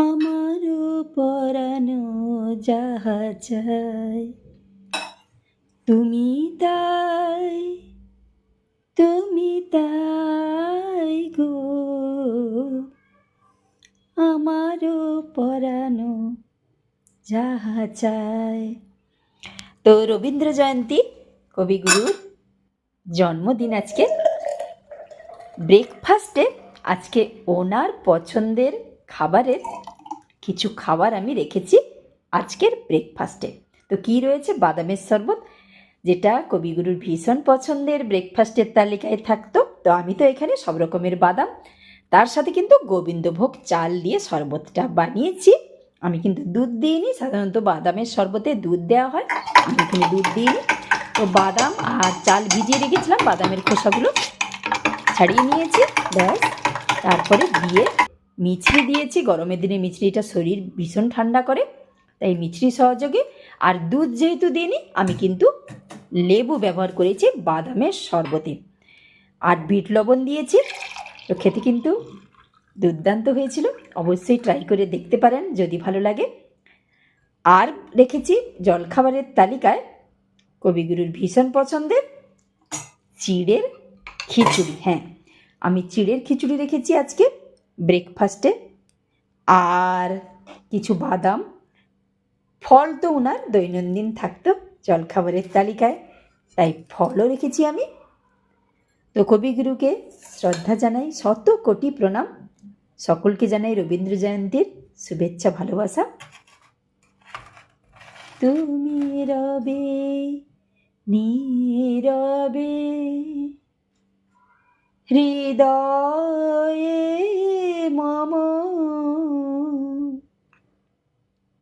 আমারও পরানো যাহা চাই তুমি তাই, তুমি তাই গো, আমারও পরানো যাহা চাই। তো রবীন্দ্র জয়ন্তী কবিগুরুর জন্মদিন আজকে। ব্রেকফাস্টে আজকে ওনার পছন্দের খাবারের কিছু খাবার আমি রেখেছি আজকের ব্রেকফাস্টে। তো কি রয়েছে? বাদামের শরবত, যেটা কবিগুরুর ভীষণ পছন্দের, ব্রেকফাস্টের তালিকায় থাকতো। তো আমি তো এখানে সব রকমের বাদাম, তার সাথে কিন্তু গোবিন্দভোগ চাল দিয়ে শরবতটা বানিয়েছি। আমি কিন্তু দুধ দিইনি, সাধারণত বাদামের শরবতে দুধ দেওয়া হয়, আমি এখানে দুধ দিইনি। তো বাদাম আর চাল ভিজিয়ে রেখেছিলাম, বাদামের খোসাগুলো ছাড়িয়ে নিয়েছি, ব্যাস। তারপরে দিয়ে মিছরি দিয়েছি, গরমের দিনে মিছরিটা শরীর ভীষণ ঠান্ডা করে, তাই মিছরি সহযোগে। আর দুধ যেহেতু দিইনি, আমি কিন্তু লেবু ব্যবহার করেছি বাদামের শরবতে। আর বিট লবণ দিয়েছি। তো খেতে কিন্তু দুর্দান্ত হয়েছিল, অবশ্যই ট্রাই করে দেখতে পারেন যদি ভালো লাগে। আর রেখেছি জলখাবারের তালিকায় কবিগুরুর ভীষণ পছন্দের চিড়ের খিচুড়ি। হ্যাঁ, আমি চিড়ের খিচুড়ি রেখেছি আজকে ব্রেকফাস্টে। আর কিছু বাদাম, ফল তো ওনার দৈনন্দিন থাকতো জলখাবারের তালিকায়, তাই ফলও রেখেছি আমি। তো কবিগুরুকে শ্রদ্ধা জানাই, শত কোটি প্রণাম। সকলকে জানাই রবীন্দ্র জয়ন্তীর শুভেচ্ছা, ভালোবাসা। তুমি রবে নীরবে হৃদয়ে মম,